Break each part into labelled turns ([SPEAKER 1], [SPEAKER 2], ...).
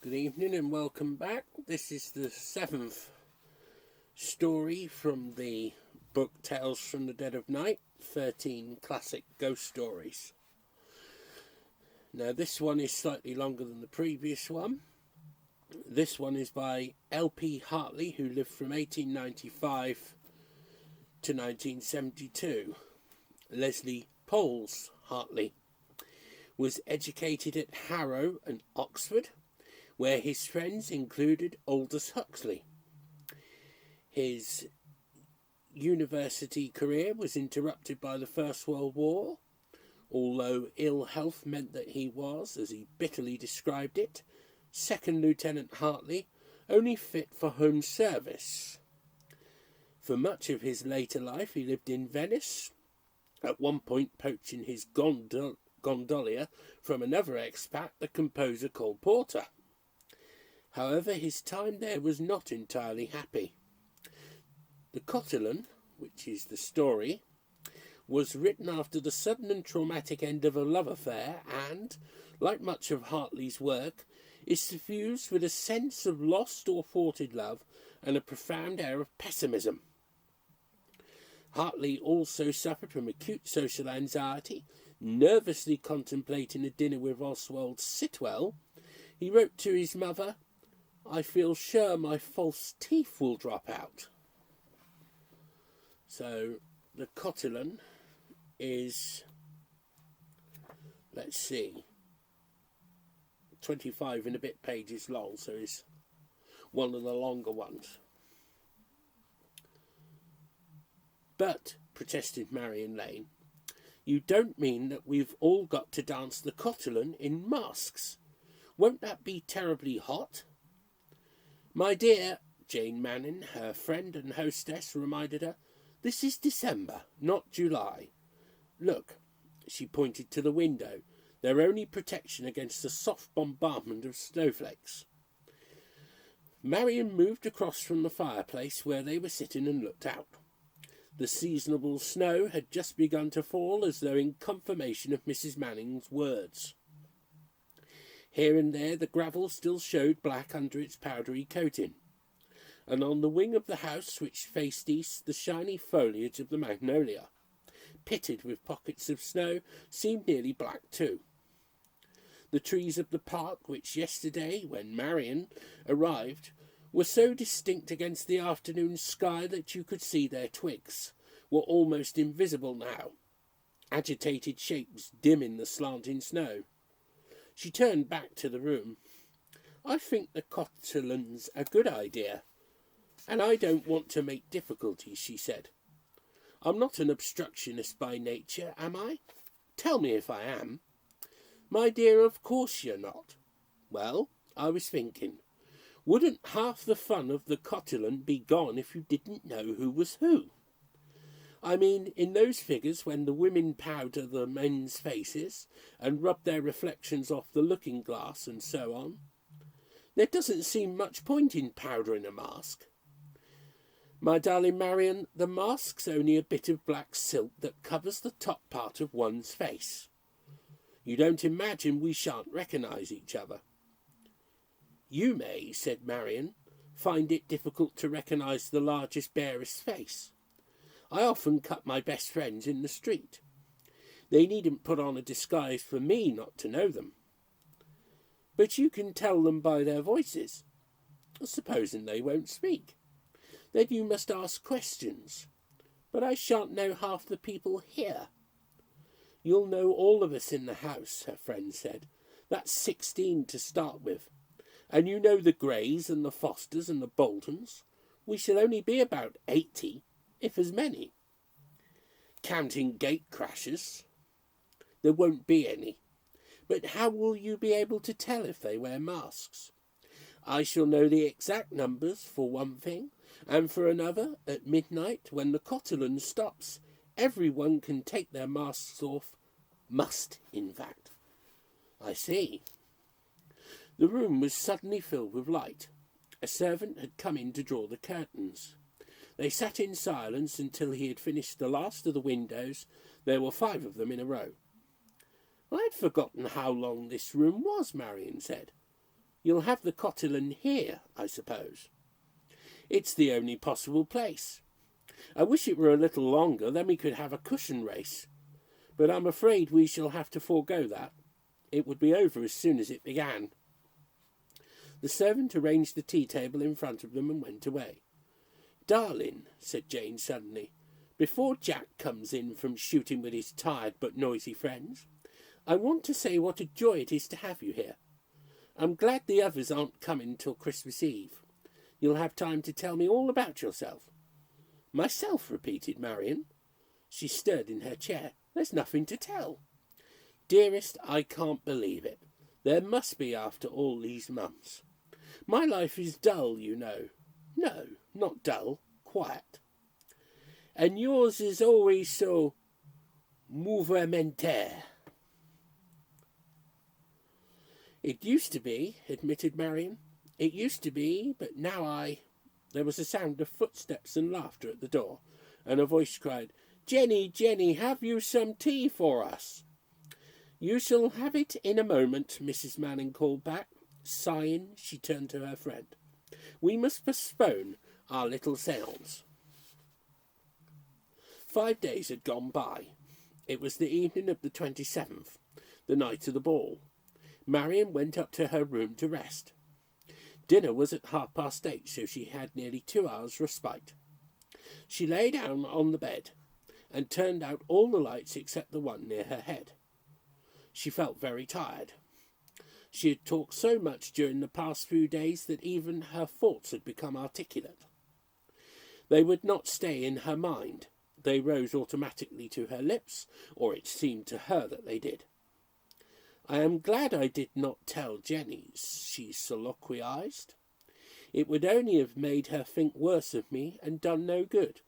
[SPEAKER 1] Good evening and welcome back. This is the 7th story from the book Tales from the Dead of Night, 13 classic ghost stories. Now this one is slightly longer than the previous one. This one is by L.P. Hartley, who lived from 1895 to 1972. Leslie Pauls Hartley was educated at Harrow and Oxford, where his friends included Aldous Huxley. His university career was interrupted by the First World War, although ill health meant that he was, as he bitterly described it, Second Lieutenant Hartley, only fit for home service. For much of his later life he lived in Venice, at one point poaching his gondolier from another expat, the composer Cole Porter. However, his time there was not entirely happy. The Cotillon, which is the story, was written after the sudden and traumatic end of a love affair and, like much of Hartley's work, is suffused with a sense of lost or thwarted love and a profound air of pessimism. Hartley also suffered from acute social anxiety. Nervously contemplating a dinner with Oswald Sitwell, he wrote to his mother, "I feel sure my false teeth will drop out." So the Cotillon is, let's see, 25 and a bit pages long, so it's one of the longer ones. "But," protested Marion Lane, "you don't mean that we've all got to dance the Cotillon in masks? Won't that be terribly hot?" "My dear," Jane Manning, her friend and hostess, reminded her, "this is December, not July. Look," she pointed to the window, "their only protection against the soft bombardment of snowflakes." Marion moved across from the fireplace where they were sitting and looked out. The seasonable snow had just begun to fall, as though in confirmation of Mrs. Manning's words. Here and there the gravel still showed black under its powdery coating, and on the wing of the house which faced east the shiny foliage of the magnolia, pitted with pockets of snow, seemed nearly black too. The trees of the park, which yesterday, when Marion arrived, were so distinct against the afternoon sky that you could see their twigs, were almost invisible now, agitated shapes dim in the slanting snow. She turned back to the room. "I think the Cotillon's a good idea, and I don't want to make difficulties," she said. "I'm not an obstructionist by nature, am I? Tell me if I am." "My dear, of course you're not." "Well, I was thinking, wouldn't half the fun of the Cotillon be gone if you didn't know who was who? I mean, in those figures when the women powder the men's faces and rub their reflections off the looking-glass and so on. There doesn't seem much point in powdering a mask." "My darling Marion, the mask's only a bit of black silk that covers the top part of one's face. You don't imagine we shan't recognise each other." "You may," said Marion, "find it difficult to recognise the largest, barest face. I often cut my best friends in the street. They needn't put on a disguise for me not to know them." "But you can tell them by their voices." "Supposing they won't speak?" "Then you must ask questions." "But I shan't know half the people here." "You'll know all of us in the house," her friend said. "That's 16 to start with. And you know the Greys and the Fosters and the Boltons. We shall only be about 80, if as many." "Counting gate crashers." "There won't be any. But how will you be able to tell if they wear masks?" "I shall know the exact numbers, for one thing, and for another, at midnight, when the Cotillon stops, everyone can take their masks off. Must, in fact." "I see." The room was suddenly filled with light. A servant had come in to draw the curtains. They sat in silence until he had finished the last of the windows. There were 5 of them in a row. "I'd forgotten how long this room was," Marion said. You'll have the Cotillon here, I suppose. It's the only possible place. I wish it were a little longer, then we could have a cushion race. But I'm afraid we shall have to forego that. It would be over as soon as it began. The servant arranged the tea table in front of them and went away. Darling, said Jane suddenly, before Jack comes in from shooting with his tired but noisy friends, I want to say what a joy it is to have you here. I'm glad the others aren't coming till Christmas Eve. You'll have time to tell me all about yourself. Myself, repeated Marion. She stirred in her chair. There's nothing to tell. Dearest, I can't believe it. There must be after all these months. My life is dull, you know. No, not dull, quiet. And yours is always so mouvementaire. It used to be, admitted Marion. It used to be, but now There was a sound of footsteps and laughter at the door, and a voice cried, Jenny, Jenny, have you some tea for us? You shall have it in a moment, Mrs. Manning called back. Sighing, she turned to her friend. We must postpone our little séance. 5 days had gone by. It was the evening of the 27th, the night of the ball. Marion went up to her room to rest. Dinner was at 8:30, so she had nearly 2 hours' respite. She lay down on the bed and turned out all the lights except the one near her head. She felt very tired. She had talked so much during the past few days that even her thoughts had become articulate. They would not stay in her mind. They rose automatically to her lips, or it seemed to her that they did. I am glad I did not tell Jenny, she soliloquized. It would only have made her think worse of me and done no good.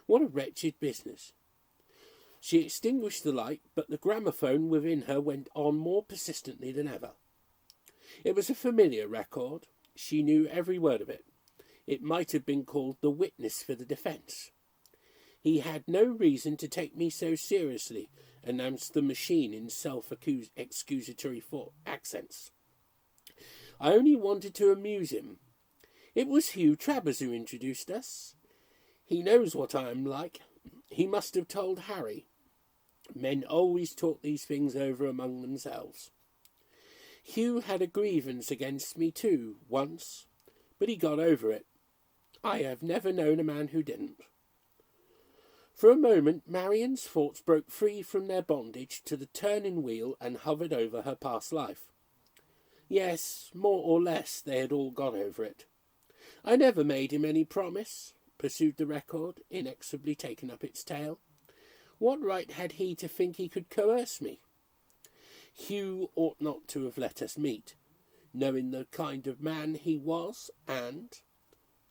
[SPEAKER 1] What a wretched business. She extinguished the light, but the gramophone within her went on more persistently than ever. It was a familiar record. She knew every word of it. It might have been called The Witness for the Defence. He had no reason to take me so seriously, announced the machine in self-excusatory accents. I only wanted to amuse him. It was Hugh Travers who introduced us. He knows what I am like. He must have told Harry. Men always talk these things over among themselves. Hugh had a grievance against me too, once, but he got over it. I have never known a man who didn't. For a moment, Marion's thoughts broke free from their bondage to the turning wheel and hovered over her past life. Yes, more or less, they had all got over it. I never made him any promise, pursued the record, inexorably taking up its tale. What right had he to think he could coerce me? Hugh ought not to have let us meet, knowing the kind of man he was and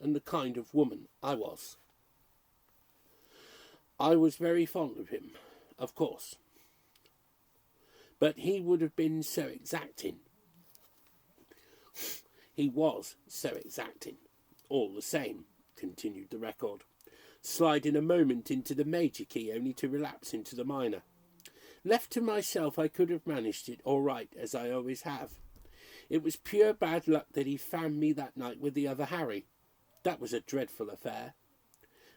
[SPEAKER 1] the kind of woman I was. I was very fond of him, of course, but he would have been so exacting. He was so exacting, all the same, continued the record, sliding a moment into the major key only to relapse into the minor. Left to myself, I could have managed it all right, as I always have. It was pure bad luck that he found me that night with the other Harry. That was a dreadful affair.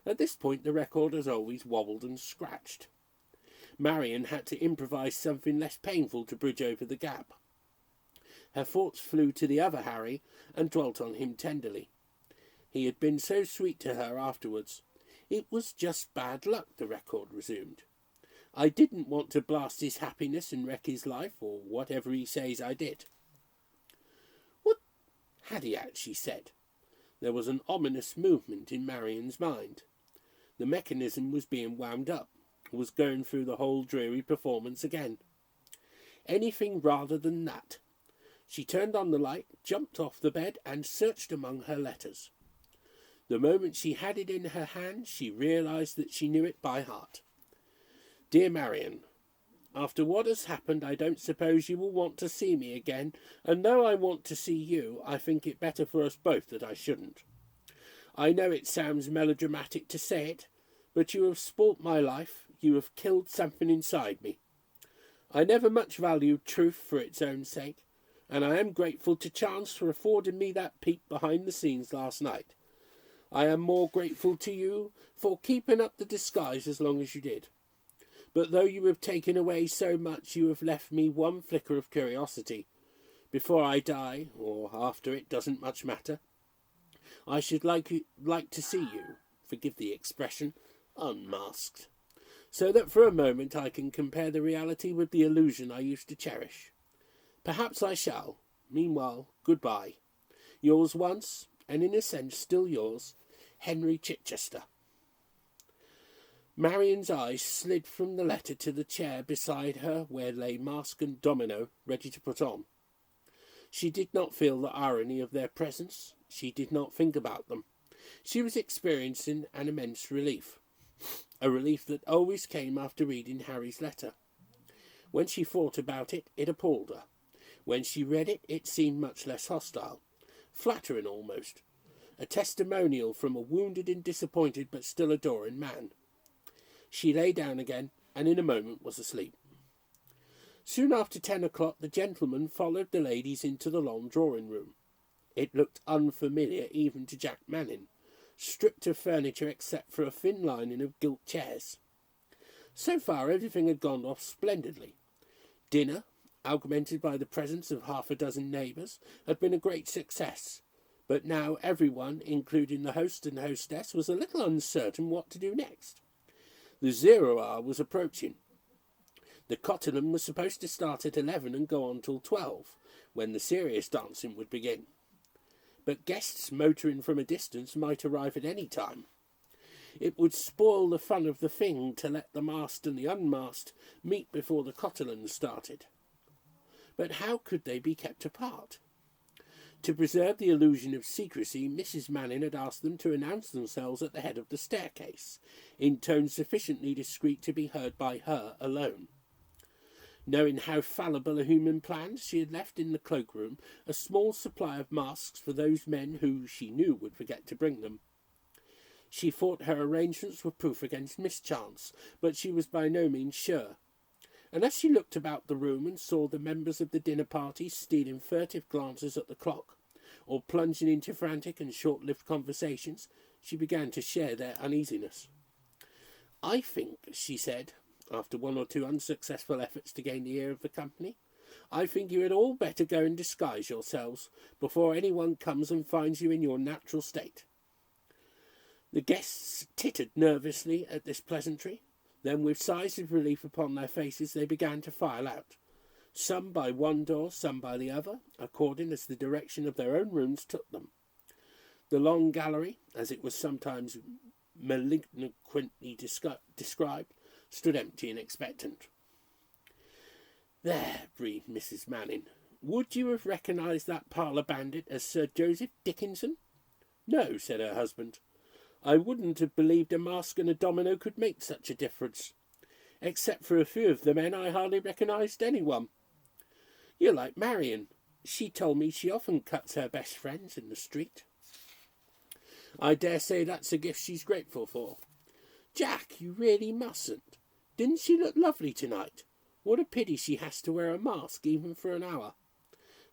[SPEAKER 1] At this point, the record as always wobbled and scratched. Marion had to improvise something less painful to bridge over the gap. Her thoughts flew to the other Harry and dwelt on him tenderly. He had been so sweet to her afterwards. It was just bad luck, the record resumed. I didn't want to blast his happiness and wreck his life, or whatever he says I did. What had he actually said? There was an ominous movement in Marion's mind. The mechanism was being wound up, was going through the whole dreary performance again. Anything rather than that. She turned on the light, jumped off the bed, and searched among her letters. The moment she had it in her hand, she realized that she knew it by heart. Dear Marion, after what has happened, I don't suppose you will want to see me again, and though I want to see you, I think it better for us both that I shouldn't. I know it sounds melodramatic to say it, but you have spoilt my life, you have killed something inside me. I never much valued truth for its own sake. and I am grateful to chance for affording me that peep behind the scenes last night. I am more grateful to you for keeping up the disguise as long as you did. But though you have taken away so much, you have left me one flicker of curiosity. Before I die, or after, it doesn't much matter, I should like to see you, forgive the expression, unmasked, so that for a moment I can compare the reality with the illusion I used to cherish. Perhaps I shall. Meanwhile, goodbye. Yours once, and in a sense still yours, Henry Chichester. Marian's eyes slid from the letter to the chair beside her where lay mask and domino ready to put on. She did not feel the irony of their presence. She did not think about them. She was experiencing an immense relief, a relief that always came after reading Harry's letter. When she thought about it, it appalled her. When she read it, it seemed much less hostile, flattering almost, a testimonial from a wounded and disappointed but still adoring man. She lay down again, and in a moment was asleep. Soon after 10 o'clock, the gentleman followed the ladies into the long drawing-room. It looked unfamiliar even to Jack Manning, stripped of furniture except for a thin lining of gilt chairs. So far everything had gone off splendidly. Dinner, augmented by the presence of half a dozen neighbours, had been a great success, but now everyone, including the host and hostess, was a little uncertain what to do next. The 0 hour was approaching. The Cotillon was supposed to start at 11 and go on till 12, when the serious dancing would begin. But guests motoring from a distance might arrive at any time. It would spoil the fun of the thing to let the masked and the unmasked meet before the Cotillon started. But how could they be kept apart? To preserve the illusion of secrecy, Mrs. Manning had asked them to announce themselves at the head of the staircase, in tones sufficiently discreet to be heard by her alone. Knowing how fallible a human plans, she had left in the cloakroom a small supply of masks for those men who, she knew, would forget to bring them. She thought her arrangements were proof against mischance, but she was by no means sure. And as she looked about the room and saw the members of the dinner party stealing furtive glances at the clock, or plunging into frantic and short-lived conversations, she began to share their uneasiness. "I think," she said, after one or two unsuccessful efforts to gain the ear of the company, "I think you had all better go and disguise yourselves before anyone comes and finds you in your natural state." The guests tittered nervously at this pleasantry. Then, with sighs of relief upon their faces, they began to file out, some by one door, some by the other, according as the direction of their own rooms took them. The long gallery, as it was sometimes malignantly described, stood empty and expectant. "There," breathed Mrs. Manning. "Would you have recognised that parlour bandit as Sir Joseph Dickinson?" "No," said her husband. "I wouldn't have believed a mask and a domino could make such a difference. Except for a few of the men, I hardly recognised anyone. You're like Marian. She told me she often cuts her best friends in the street." "I dare say that's a gift she's grateful for." "Jack, you really mustn't. Didn't she look lovely tonight? What a pity she has to wear a mask even for an hour."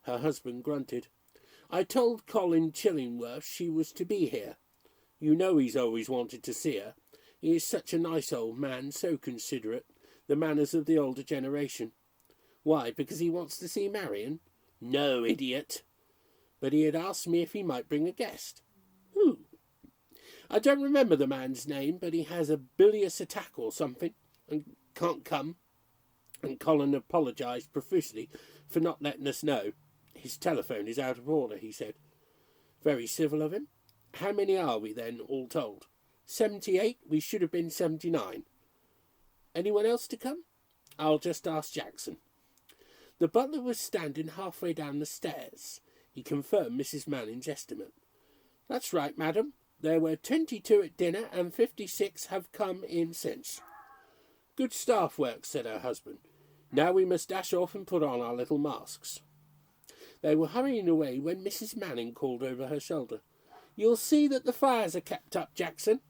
[SPEAKER 1] Her husband grunted. "I told Colin Chillingworth she was to be here. You know he's always wanted to see her. He is such a nice old man, so considerate, the manners of the older generation." "Why, because he wants to see Marian?" "No, idiot. But he had asked me if he might bring a guest." "Who?" "I don't remember the man's name, but he has a bilious attack or something, and can't come." And Colin apologised profusely for not letting us know. "His telephone is out of order," he said. "Very civil of him. How many are we then, all told?" 78. We should have been 79. "Anyone else to come?" "I'll just ask Jackson." The butler was standing halfway down the stairs. He confirmed Mrs. Manning's estimate. "That's right, madam. There were 22 at dinner, and 56 have come in since." "Good staff work," said her husband. "Now we must dash off and put on our little masks." They were hurrying away when Mrs. Manning called over her shoulder, "You'll see that the fires are kept up, Jackson."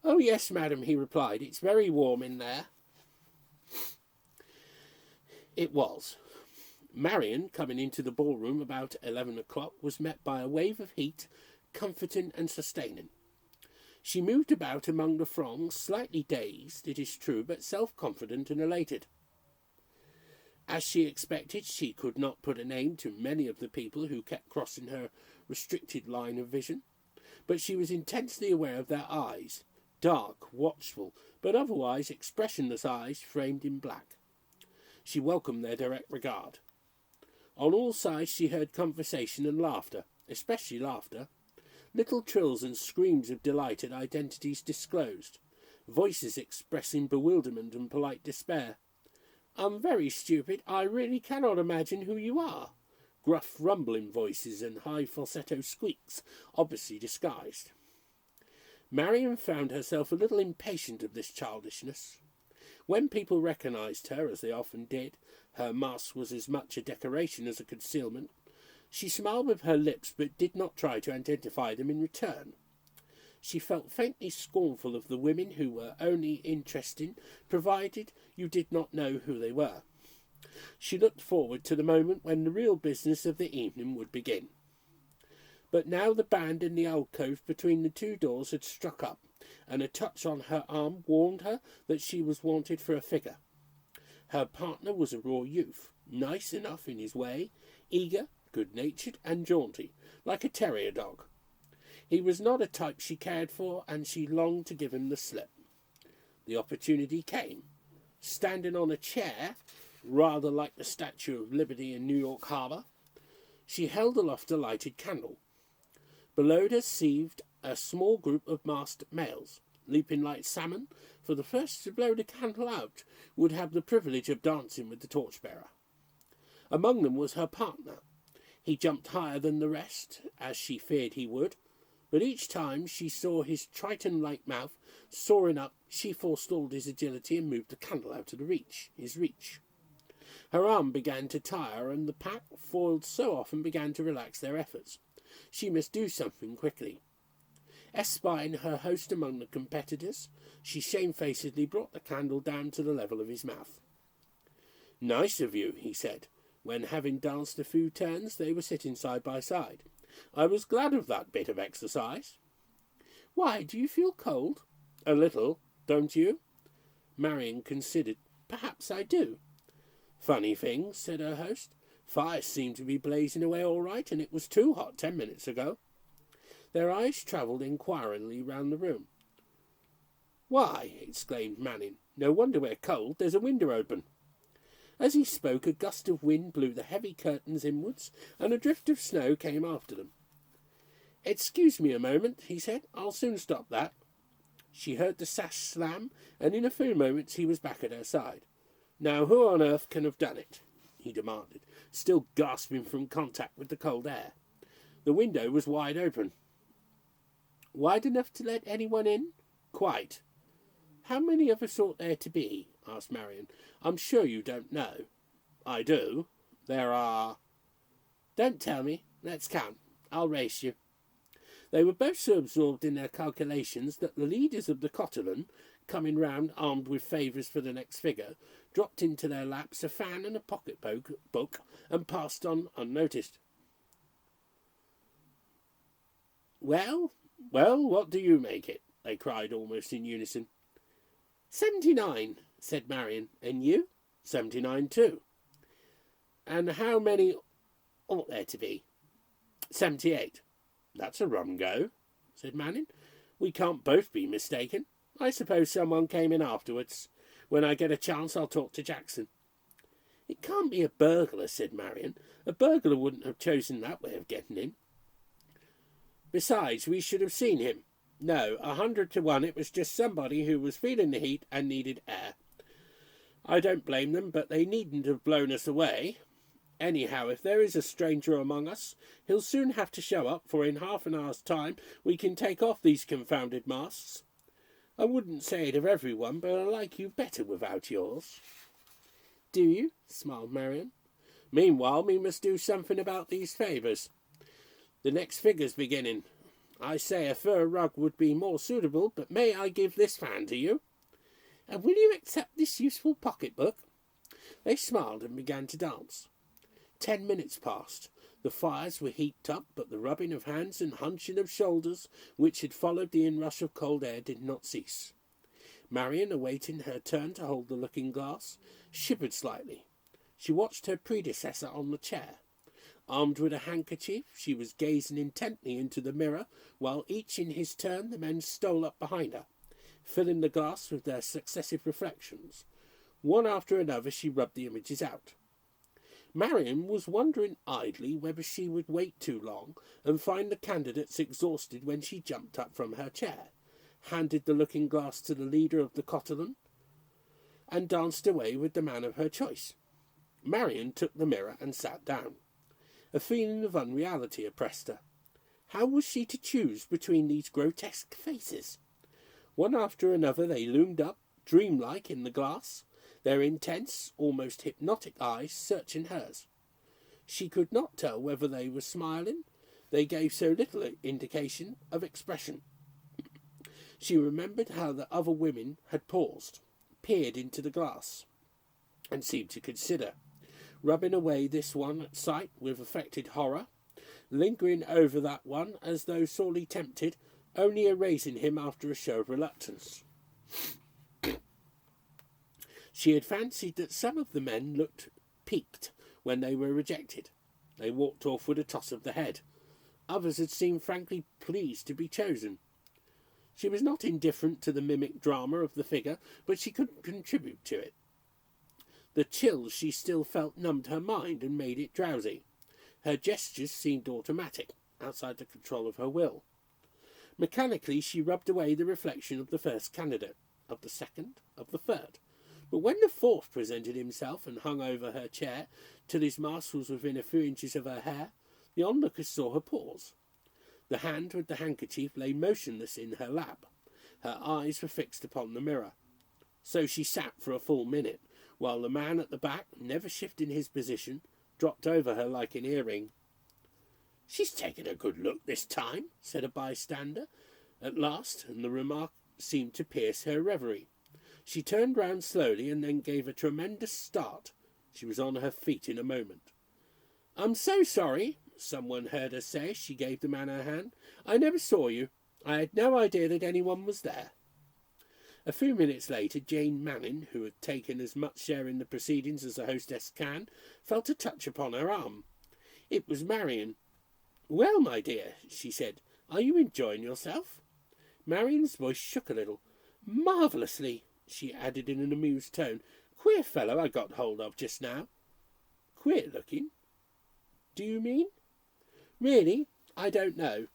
[SPEAKER 1] "Oh, yes, madam," he replied. "It's very warm in there." It was. Marion, coming into the ballroom about 11 o'clock, was met by a wave of heat, comforting and sustaining. She moved about among the throng, slightly dazed, it is true, but self-confident and elated. As she expected, she could not put a name to many of the people who kept crossing her restricted line of vision, but she was intensely aware of their eyes, dark, watchful, but otherwise expressionless eyes framed in black. She welcomed their direct regard. On all sides she heard conversation and laughter, especially laughter, little trills and screams of delight at identities disclosed, voices expressing bewilderment and polite despair. "I'm very stupid, I really cannot imagine who you are." Gruff rumbling voices and high falsetto squeaks, obviously disguised. Marion found herself a little impatient of this childishness. When people recognised her, as they often did, her mask was as much a decoration as a concealment. She smiled with her lips, but did not try to identify them in return. She felt faintly scornful of the women who were only interesting, provided you did not know who they were. She looked forward to the moment when the real business of the evening would begin. But now the band in the alcove between the two doors had struck up, and a touch on her arm warned her that she was wanted for a figure. Her partner was a raw youth, nice enough in his way, eager, good-natured and jaunty, like a terrier dog. He was not a type she cared for, and she longed to give him the slip. The opportunity came. Standing on a chair, rather like the Statue of Liberty in New York Harbour, she held aloft a lighted candle. Below her seethed a small group of masked males, leaping like salmon, for the first to blow the candle out would have the privilege of dancing with the torchbearer. Among them was her partner. He jumped higher than the rest, as she feared he would, but each time she saw his Triton-like mouth soaring up, she forestalled his agility and moved the candle out of his reach. Her arm began to tire, and the pack, foiled so often, began to relax their efforts. She must do something quickly. Espying her host among the competitors, she shamefacedly brought the candle down to the level of his mouth. "Nice of you," he said, when, having danced a few turns, they were sitting side by side. "I was glad of that bit of exercise." "Why, do you feel cold?" "A little, don't you?" Marion considered. "Perhaps I do." "Funny thing," said her host. "Fire seemed to be blazing away all right, and it was too hot 10 minutes ago." Their eyes travelled inquiringly round the room. "Why," exclaimed Manning, "no wonder we're cold. There's a window open." As he spoke, a gust of wind blew the heavy curtains inwards, and a drift of snow came after them. "Excuse me a moment," he said. "I'll soon stop that." She heard the sash slam, and in a few moments he was back at her side. "Now, who on earth can have done it?" he demanded, still gasping from contact with the cold air. The window was wide open. "Wide enough to let anyone in?" "Quite." "How many of us ought there to be?" asked Marion. "I'm sure you don't know." "I do. There are—" "Don't tell me. Let's count. I'll race you." They were both so absorbed in their calculations that the leaders of the Cotillon, coming round armed with favours for the next figure, dropped into their laps a fan and a pocket-book and passed on unnoticed. Well, what do you make it?" they cried almost in unison. 79, said Marion. "And you?" 79 too. "And how many ought there to be?" 78. "That's a rum go," said Manning. "We can't both be mistaken. I suppose someone came in afterwards. When I get a chance I'll talk to Jackson." "It can't be a burglar," said Marion. "A burglar wouldn't have chosen that way of getting in." "Besides, we should have seen him. No, 100 to 1 it was just somebody who was feeling the heat and needed air. I don't blame them, but they needn't have blown us away. Anyhow, if there is a stranger among us, he'll soon have to show up, for in half an hour's time we can take off these confounded masks. I wouldn't say it of everyone, but I like you better without yours." "Do you?" smiled Marion. "Meanwhile, we must do something about these favours. The next figure's beginning. I say a fur rug would be more suitable, but may I give this fan to you?" "And will you accept this useful pocket-book?" They smiled and began to dance. 10 minutes passed. The fires were heaped up, but the rubbing of hands and hunching of shoulders, which had followed the inrush of cold air, did not cease. Marion, awaiting her turn to hold the looking-glass, shivered slightly. She watched her predecessor on the chair. Armed with a handkerchief, she was gazing intently into the mirror, while each in his turn the men stole up behind her, filling the glass with their successive reflections. One after another she rubbed the images out. Marion was wondering idly whether she would wait too long and find the candidates exhausted when she jumped up from her chair, handed the looking-glass to the leader of the Cotillon, and danced away with the man of her choice. Marion took the mirror and sat down. A feeling of unreality oppressed her. How was she to choose between these grotesque faces? One after another they loomed up, dreamlike in the glass, their intense, almost hypnotic eyes searching hers. She could not tell whether they were smiling. They gave so little indication of expression. She remembered how the other women had paused, peered into the glass, and seemed to consider, rubbing away this one at sight with affected horror, lingering over that one as though sorely tempted, only erasing him after a show of reluctance. She had fancied that some of the men looked piqued when they were rejected. They walked off with a toss of the head. Others had seemed frankly pleased to be chosen. She was not indifferent to the mimic drama of the figure, but she couldn't contribute to it. The chills she still felt numbed her mind and made it drowsy. Her gestures seemed automatic, outside the control of her will. Mechanically she rubbed away the reflection of the first candidate, of the second, of the third. But when the fourth presented himself and hung over her chair till his mask was within a few inches of her hair, the onlookers saw her pause. The hand with the handkerchief lay motionless in her lap. Her eyes were fixed upon the mirror. So she sat for a full minute, while the man at the back, never shifting his position, dropped over her like an earring. "She's taken a good look this time," said a bystander, at last, and the remark seemed to pierce her reverie. She turned round slowly and then gave a tremendous start. She was on her feet in a moment. "I'm so sorry," someone heard her say as she gave the man her hand. "I never saw you. I had no idea that anyone was there." A few minutes later, Jane Manning, who had taken as much share in the proceedings as a hostess can, felt a touch upon her arm. It was Marion. "Well, my dear," she said, "are you enjoying yourself?" Marion's voice shook a little. "Marvellously," she added in an amused tone. "Queer fellow I got hold of just now." "Queer looking? Do you mean?" "Really, I don't know.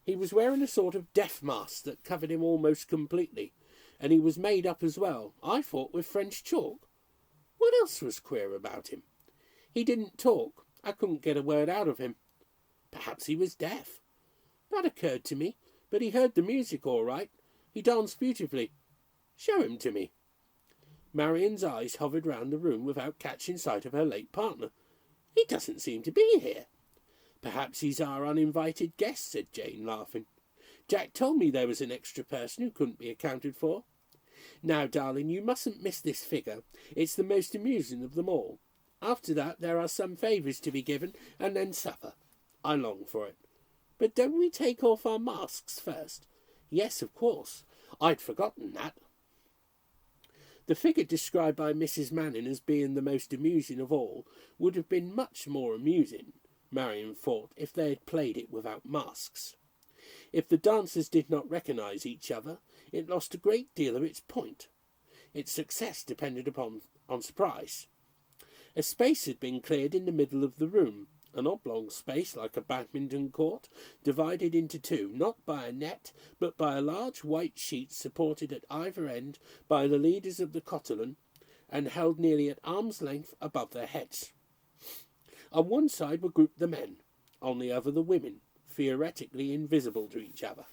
[SPEAKER 1] He was wearing a sort of death mask that covered him almost completely, and he was made up as well, I thought, with French chalk. What else was queer about him? He didn't talk. I couldn't get a word out of him. Perhaps he was deaf. That occurred to me, but he heard the music all right. He danced beautifully. Show him to me." Marion's eyes hovered round the room without catching sight of her late partner. "He doesn't seem to be here." "Perhaps he's our uninvited guest," said Jane, laughing. "Jack told me there was an extra person who couldn't be accounted for. Now, darling, you mustn't miss this figure. It's the most amusing of them all. After that there are some favours to be given, and then supper. I long for it. But don't we take off our masks first?" "Yes, of course. I'd forgotten that." The figure described by Mrs. Manning as being the most amusing of all would have been much more amusing, Marion thought, if they had played it without masks. If the dancers did not recognise each other, it lost a great deal of its point. Its success depended on surprise. A space had been cleared in the middle of the room, an oblong space like a badminton court, divided into two, not by a net, but by a large white sheet supported at either end by the leaders of the Cotillon, and held nearly at arm's length above their heads. On one side were grouped the men, on the other the women, theoretically invisible to each other.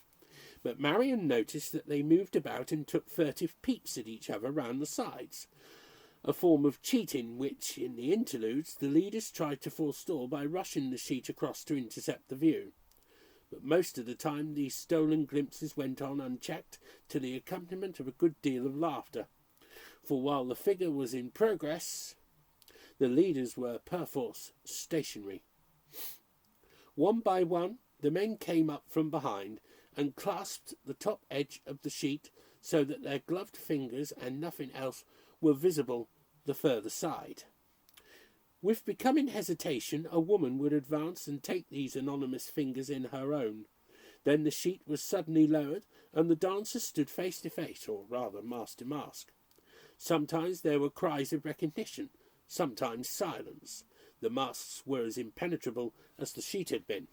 [SPEAKER 1] But Marion noticed that they moved about and took furtive peeps at each other round the sides, a form of cheating which, in the interludes, the leaders tried to forestall by rushing the sheet across to intercept the view. But most of the time these stolen glimpses went on unchecked, to the accompaniment of a good deal of laughter. For while the figure was in progress, The leaders were perforce stationary. One by one, the men came up from behind and clasped the top edge of the sheet so that their gloved fingers and nothing else were visible the further side. With becoming hesitation, a woman would advance and take these anonymous fingers in her own. Then the sheet was suddenly lowered, and the dancers stood face to face, or rather mask to mask. Sometimes there were cries of recognition, sometimes silence. The masks were as impenetrable as the sheet had been.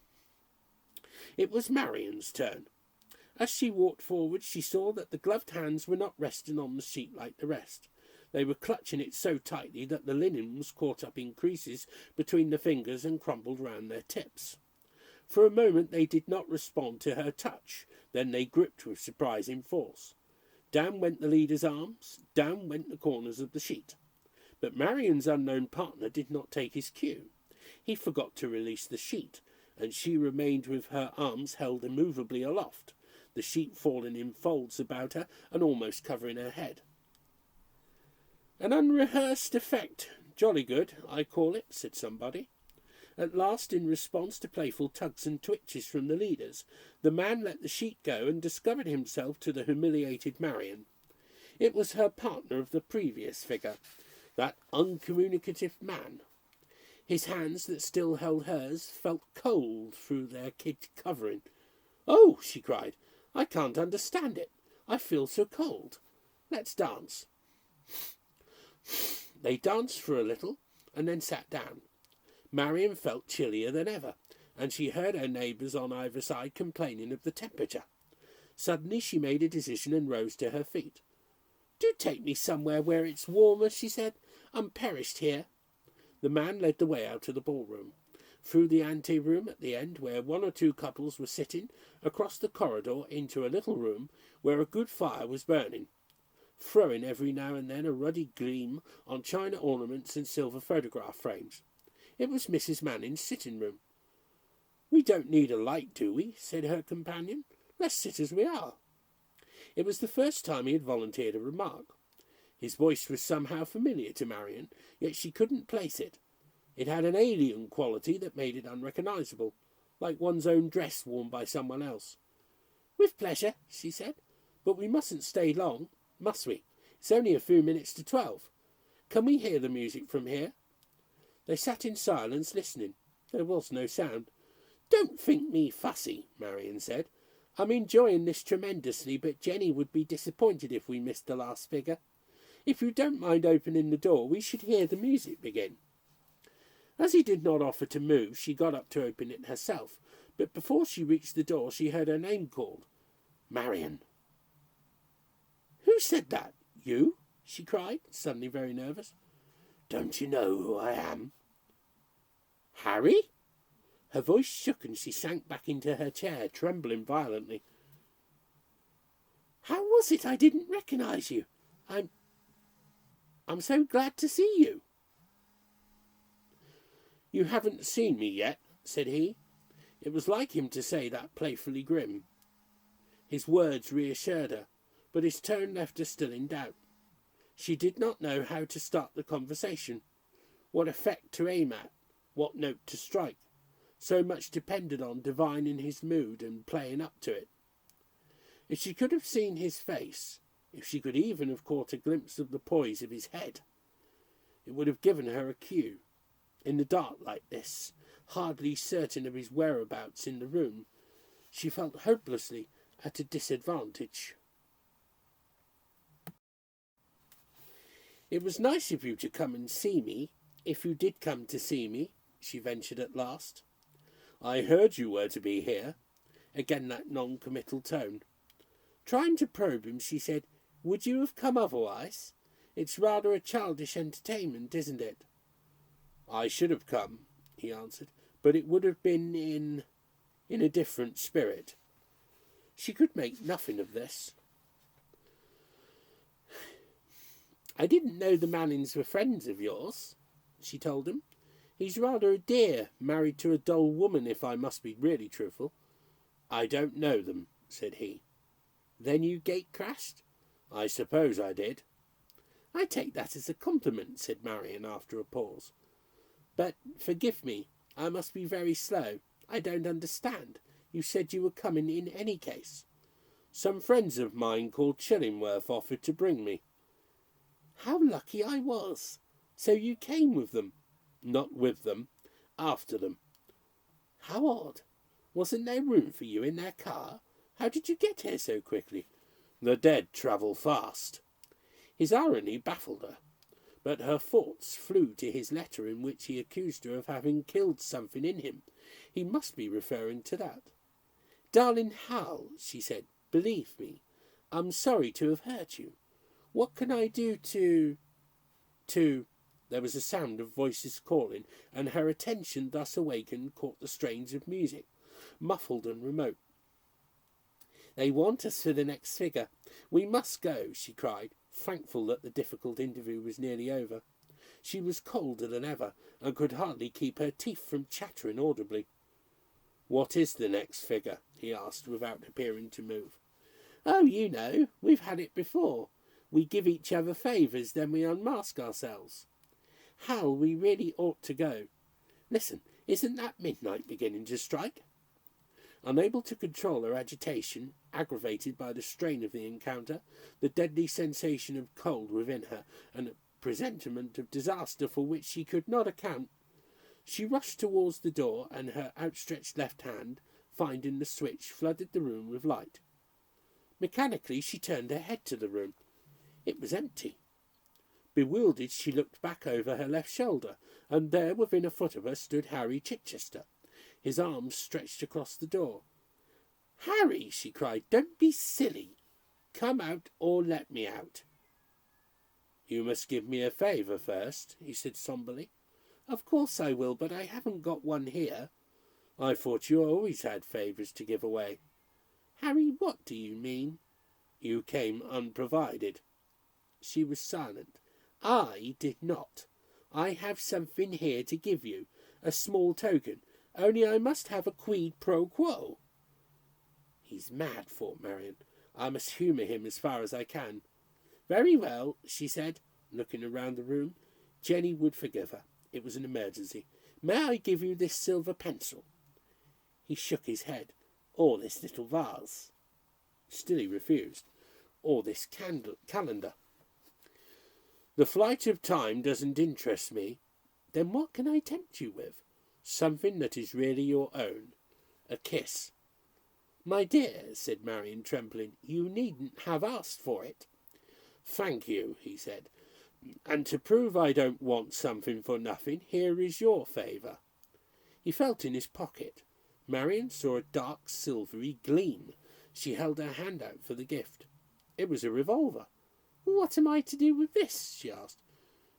[SPEAKER 1] It was Marian's turn. As she walked forward, she saw that the gloved hands were not resting on the sheet like the rest. They were clutching it so tightly that the linen was caught up in creases between the fingers and crumbled round their tips. For a moment they did not respond to her touch. Then they gripped with surprising force. Down went the leader's arms, down went the corners of the sheet. But Marian's unknown partner did not take his cue. He forgot to release the sheet, and she remained with her arms held immovably aloft, the sheet falling in folds about her and almost covering her head. An unrehearsed effect. Jolly good, I call it, said somebody. At last, in response to playful tugs and twitches from the leaders, the man let the sheet go and discovered himself to the humiliated Marian. It was her partner of the previous figure, that uncommunicative man. His hands that still held hers felt cold through their kid covering. "Oh," she cried, "I can't understand it. I feel so cold. Let's dance." They danced for a little and then sat down. Marian felt chillier than ever, and she heard her neighbours on either side complaining of the temperature. Suddenly she made a decision and rose to her feet. "Do take me somewhere where it's warmer," she said. "I'm perished here." The man led the way out of the ballroom, through the ante-room at the end where one or two couples were sitting, across the corridor into a little room where a good fire was burning, throwing every now and then a ruddy gleam on china ornaments and silver photograph frames. It was Mrs. Manning's sitting room. "We don't need a light, do we?" said her companion. "Let's sit as we are." It was the first time he had volunteered a remark. His voice was somehow familiar to Marian, yet she couldn't place it. It had an alien quality that made it unrecognisable, like one's own dress worn by someone else. "With pleasure," she said, "but we mustn't stay long, must we? It's only a few minutes to 12. Can we hear the music from here?" They sat in silence, listening. There was no sound. "Don't think me fussy," Marian said. "I'm enjoying this tremendously, but Jenny would be disappointed if we missed the last figure. If you don't mind opening the door, we should hear the music begin." As he did not offer to move, she got up to open it herself, but before she reached the door she heard her name called. "Marian." "Who said that? You?" she cried, suddenly very nervous. "Don't you know who I am?" "Harry?" Her voice shook and she sank back into her chair, trembling violently. "How was it I didn't recognise you? I'm so glad to see you." "You haven't seen me yet," said he. It was like him to say that playfully grim. His words reassured her, but his tone left her still in doubt. She did not know how to start the conversation, what effect to aim at, what note to strike. So much depended on divining his mood and playing up to it. If she could have seen his face, if she could even have caught a glimpse of the poise of his head, it would have given her a cue. In the dark like this, hardly certain of his whereabouts in the room, she felt hopelessly at a disadvantage. "It was nice of you to come and see me, if you did come to see me," she ventured at last. "I heard you were to be here." Again that non-committal tone. Trying to probe him, she said, "Would you have come otherwise? It's rather a childish entertainment, isn't it?" "I should have come," he answered, "but it would have been in a different spirit." She could make nothing of this. "I didn't know the Mannings were friends of yours," she told him. "He's rather a dear, married to a dull woman, if I must be really truthful." "I don't know them," said he. "Then you gate-crashed?" "I suppose I did." I take that as a compliment, said Marion after a pause. But forgive me, I must be very slow. I don't understand. You said you were coming in any case. Some friends of mine called Chillingworth offered to bring me. How lucky I was. So you came with them? Not with them. After them. How odd. Wasn't there room for you in their car? How did you get here so quickly? The dead travel fast. His irony baffled her, but her thoughts flew to his letter in which he accused her of having killed something in him. He must be referring to that. Darling Hal, she said, believe me, I'm sorry to have hurt you. What can I do to... There was a sound of voices calling, and her attention thus awakened caught the strains of music, muffled and remote. They want us for the next figure. We must go, she cried, thankful that the difficult interview was nearly over. She was colder than ever, and could hardly keep her teeth from chattering audibly. What is the next figure? He asked, without appearing to move. Oh, you know, we've had it before. We give each other favours, then we unmask ourselves. Hal, we really ought to go. Listen, isn't that midnight beginning to strike? Unable to control her agitation, aggravated by the strain of the encounter, the deadly sensation of cold within her, and a presentiment of disaster for which she could not account, she rushed towards the door, and her outstretched left hand, finding the switch, flooded the room with light. Mechanically she turned her head to the room. It was empty. Bewildered, she looked back over her left shoulder, and there within a foot of her stood Harry Chichester, his arms stretched across the door. Harry, she cried, don't be silly. Come out or let me out. You must give me a favour first, he said sombrely. Of course I will, but I haven't got one here. I thought you always had favours to give away. Harry, what do you mean? You came unprovided. She was silent. I did not. I have something here to give you, a small token, only I must have a quid pro quo. He's mad, thought Marion. I must humour him as far as I can. Very well, she said, looking around the room. Jenny would forgive her. It was an emergency. May I give you this silver pencil? He shook his head. Or this little vase. Still he refused. Or this calendar. The flight of time doesn't interest me. Then what can I tempt you with? Something that is really your own. A kiss. My dear, said Marion, trembling, you needn't have asked for it. Thank you, he said. And to prove I don't want something for nothing, here is your favour. He felt in his pocket. Marion saw a dark silvery gleam. She held her hand out for the gift. It was a revolver. What am I to do with this? She asked.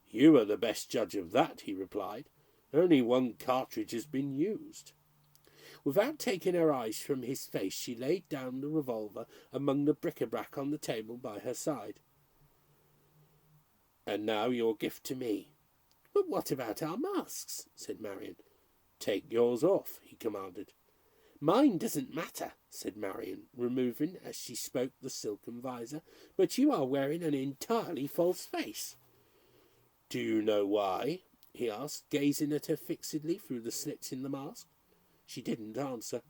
[SPEAKER 1] You are the best judge of that, he replied. Only one cartridge has been used. Without taking her eyes from his face, she laid down the revolver among the bric-a-brac on the table by her side. And now your gift to me. But what about our masks? Said Marion. Take yours off, he commanded. Mine doesn't matter, said Marion, removing as she spoke the silken visor, but you are wearing an entirely false face. Do you know why? He asked, gazing at her fixedly through the slits in the mask. She didn't answer.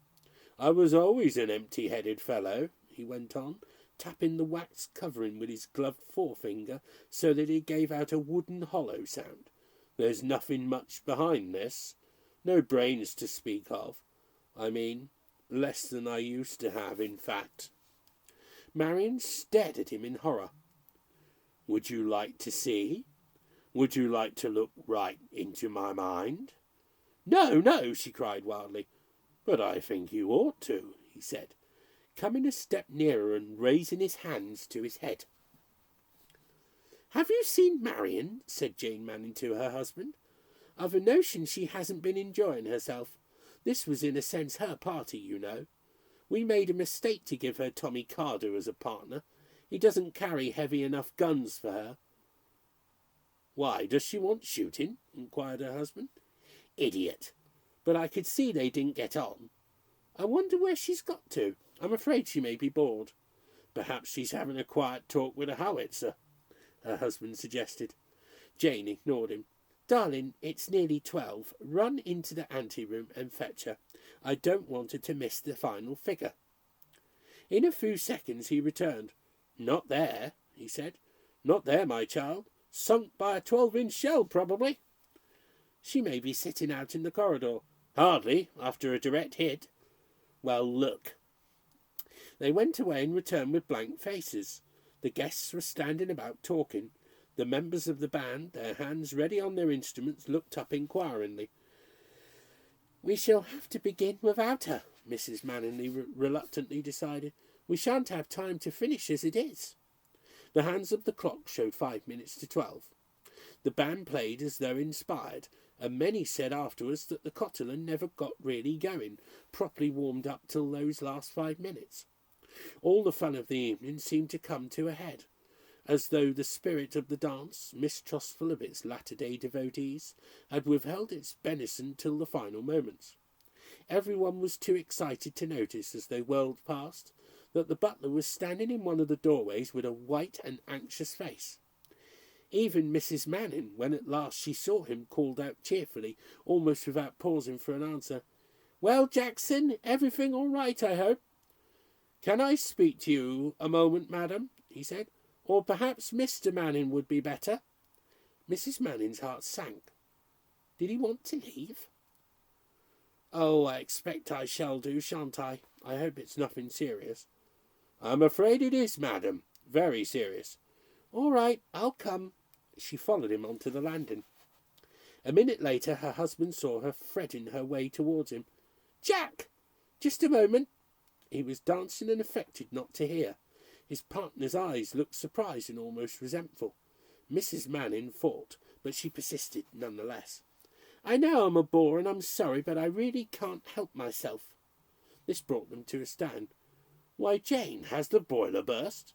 [SPEAKER 1] I was always an empty-headed fellow, he went on, tapping the wax covering with his gloved forefinger so that it gave out a wooden hollow sound. There's nothing much behind this. No brains to speak of. I mean, less than I used to have, in fact. Marion stared at him in horror. Would you like to see? Would you like to look right into my mind? No, no, she cried wildly. But I think you ought to, he said, coming a step nearer and raising his hands to his head. Have you seen Marion? Said Jane Manning to her husband. I've a notion she hasn't been enjoying herself. This was in a sense her party, you know. We made a mistake to give her Tommy Carder as a partner. He doesn't carry heavy enough guns for her. Why, does she want shooting? Inquired her husband. Idiot. But I could see they didn't get on. I wonder where she's got to. I'm afraid she may be bored. Perhaps she's having a quiet talk with a howitzer. her husband suggested. Jane ignored him. Darling, it's nearly 12. Run into the anteroom and fetch her. I don't want her to miss the final figure. In a few seconds he returned. Not there, he said. Not there, my child. Sunk by a 12-inch shell, probably. She may be sitting out in the corridor. Hardly, after a direct hit. Well, look. They went away and returned with blank faces. The guests were standing about talking. The members of the band, their hands ready on their instruments, looked up inquiringly. We shall have to begin without her, Mrs. Manningley reluctantly decided. We shan't have time to finish as it is. The hands of the clock showed 5 minutes to 12. The band played as though inspired, and many said afterwards that the Cotillon never got really going, properly warmed up till those last 5 minutes. All the fun of the evening seemed to come to a head, as though the spirit of the dance, mistrustful of its latter-day devotees, had withheld its benison till the final moments. Everyone was too excited to notice, as they whirled past, that the butler was standing in one of the doorways with a white and anxious face. Even Mrs. Manning, when at last she saw him, called out cheerfully, almost without pausing for an answer, "Well, Jackson, everything all right, I hope?" "Can I speak to you a moment, madam?" he said. "Or perhaps Mr. Manning would be better." Mrs. Manning's heart sank. Did he want to leave? "Oh, I expect I shall do, shan't I? I hope it's nothing serious." "I'm afraid it is, madam. Very serious." "All right, I'll come." She followed him onto the landing. A minute later her husband saw her threading her way towards him. "Jack! Just a moment." He was dancing and affected not to hear. His partner's eyes looked surprised and almost resentful. Mrs. Manning fought, but she persisted nonetheless. "I know I'm a bore and I'm sorry, but I really can't help myself." This brought them to a stand. "Why, Jane, has the boiler burst?"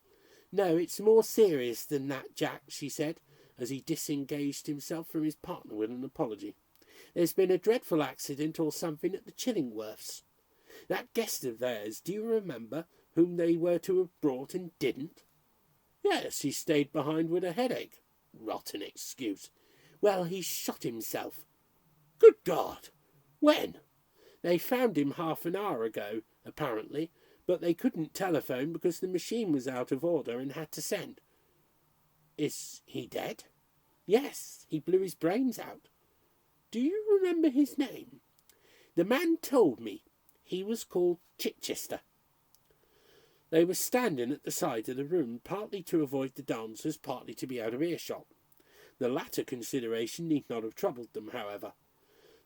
[SPEAKER 1] "No, it's more serious than that, Jack," she said, as he disengaged himself from his partner with an apology. "There's been a dreadful accident or something at the Chillingworths. That guest of theirs, do you remember, whom they were to have brought and didn't?" "Yes, he stayed behind with a headache." "Rotten excuse." "Well, he shot himself." "Good God! When?" "They found him half an hour ago, apparently, but they couldn't telephone because the machine was out of order and had to send." "Is he dead?" "Yes, he blew his brains out." "Do you remember his name?" "The man told me. He was called Chichester." They were standing at the side of the room, partly to avoid the dancers, partly to be out of earshot. The latter consideration need not have troubled them, however.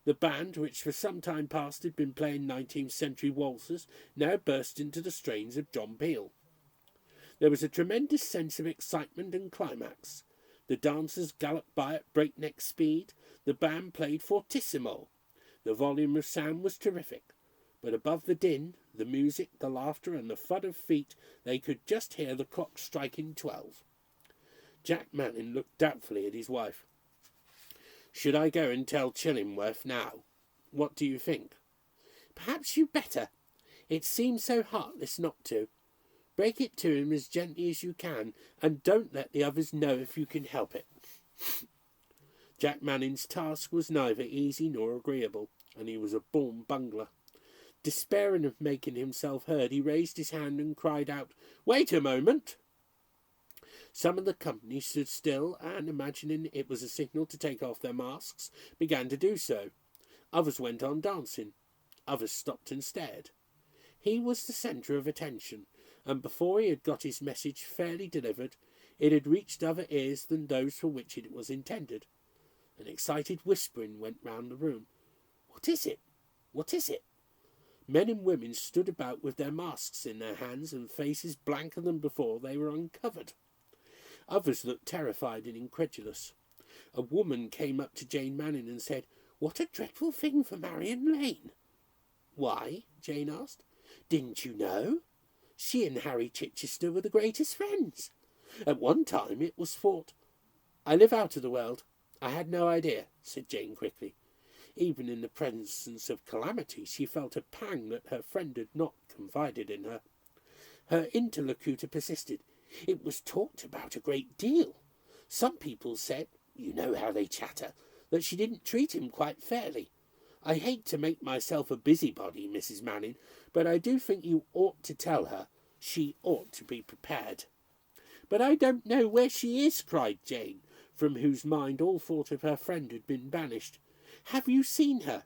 [SPEAKER 1] The band, which for some time past had been playing 19th century waltzes, now burst into the strains of John Peel. There was a tremendous sense of excitement and climax. The dancers galloped by at breakneck speed. The band played fortissimo. The volume of sound was terrific, but above the din, the music, the laughter, and the thud of feet, they could just hear the clock striking 12. Jack Manning looked doubtfully at his wife. "Should I go and tell Chillingworth now? What do you think?" "Perhaps you'd better. It seems so heartless not to. Break it to him as gently as you can, and don't let the others know if you can help it." Jack Manning's task was neither easy nor agreeable, and he was a born bungler. Despairing of making himself heard, he raised his hand and cried out, "Wait a moment!" Some of the company stood still and, imagining it was a signal to take off their masks, began to do so. Others went on dancing. Others stopped and stared. He was the centre of attention, and before he had got his message fairly delivered, it had reached other ears than those for which it was intended. An excited whispering went round the room. "What is it? What is it?" Men and women stood about with their masks in their hands and faces blanker than before they were uncovered. Others looked terrified and incredulous. A woman came up to Jane Manning and said, "What a dreadful thing for Marian Lane." "Why?" Jane asked. "Didn't you know? She and Harry Chichester were the greatest friends. At one time it was thought—" "I live out of the world. I had no idea," said Jane quickly. Even in the presence of calamity she felt a pang that her friend had not confided in her. Her interlocutor persisted. "It was talked about a great deal. Some people said, you know how they chatter, that she didn't treat him quite fairly. I hate to make myself a busybody, Mrs. Manning, but I do think you ought to tell her she ought to be prepared. But I don't know where she is, cried Jane, from whose mind all thought of her friend had been banished. Have you seen her?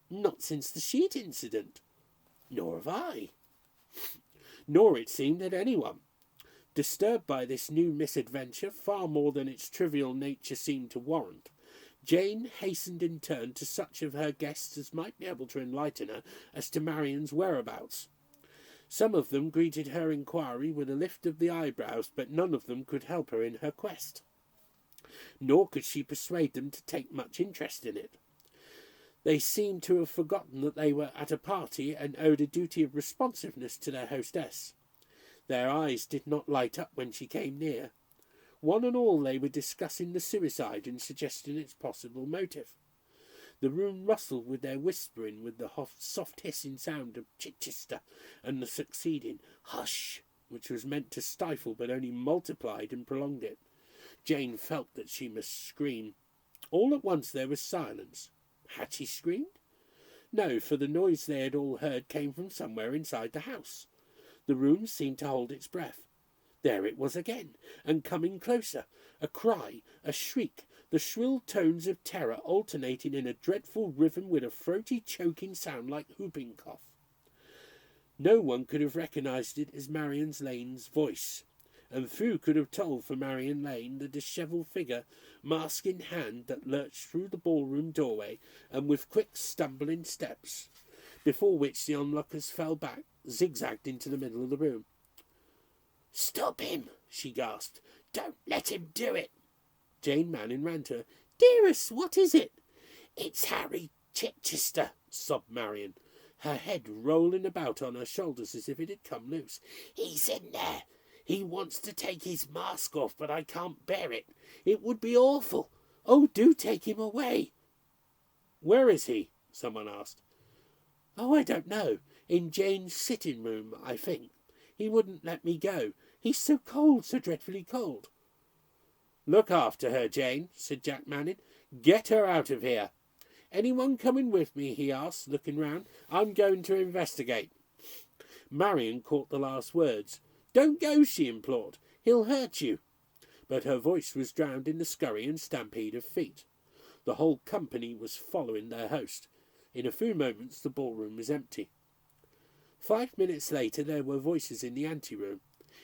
[SPEAKER 1] Not since the sheet incident. Nor have I. Nor, it seemed, had anyone. Disturbed by this new misadventure far more than its trivial nature seemed to warrant, Jane hastened in turn to such of her guests as might be able to enlighten her as to Marian's whereabouts. Some of them greeted her inquiry with a lift of the eyebrows, but none of them could help her in her quest. Nor could she persuade them to take much interest in it. They seemed to have forgotten that they were at a party and owed a duty of responsiveness to their hostess. Their eyes did not light up when she came near. One and all they were discussing the suicide and suggesting its possible motive. The room rustled with their whispering, with the soft hissing sound of Chichester and the succeeding hush, which was meant to stifle but only multiplied and prolonged it. Jane felt that she must scream. All at once there was silence. Had she screamed? No, for the noise they had all heard came from somewhere inside the house. The room seemed to hold its breath. There it was again, and coming closer, a cry, a shriek, the shrill tones of terror alternating in a dreadful rhythm with a throaty, choking sound like whooping cough. No one could have recognised it as Marian Lane's voice, and few could have told for Marian Lane the dishevelled figure, mask in hand, that lurched through the ballroom doorway, and with quick stumbling steps, before which the onlookers fell back, zigzagged into the middle of the room. "Stop him!" she gasped. "Don't let him do it!" Jane Manning ran to her. "Dearest, what is it?" "It's Harry Chichester," sobbed Marian, her head rolling about on her shoulders as if it had come loose. "He's in there. He wants to take his mask off, but I can't bear it. It would be awful. Oh, do take him away." "Where is he?" someone asked. "Oh, I don't know. In Jane's sitting room, I think. He wouldn't let me go. He's so cold, so dreadfully cold." "Look after her, Jane," said Jack Manning. "Get her out of here." "Anyone coming with me?" he asked, looking round. "I'm going to investigate." Marian caught the last words. "Don't go," she implored. "He'll hurt you." But her voice was drowned in the scurry and stampede of feet. The whole company was following their host. In a few moments the ballroom was empty. 5 minutes later there were voices in the anteroom.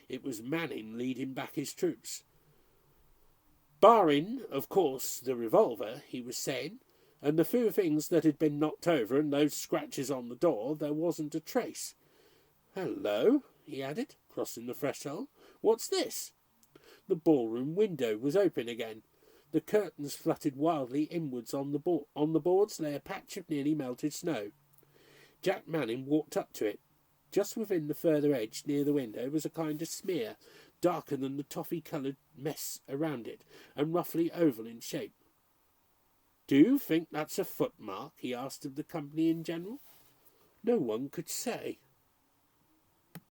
[SPEAKER 1] It was Manning leading back his troops. "Barring, of course, the revolver," he was saying, "and the few things that had been knocked over and those scratches on the door, there wasn't a trace. Hello," he added, crossing the threshold. "What's this?" The ballroom window was open again. The curtains fluttered wildly inwards. On the boards lay a patch of nearly melted snow. Jack Manning walked up to it. Just within the further edge, near the window, was a kind of smear, darker than the toffee-coloured mess around it, and roughly oval in shape. "Do you think that's a footmark?" he asked of the company in general. No one could say.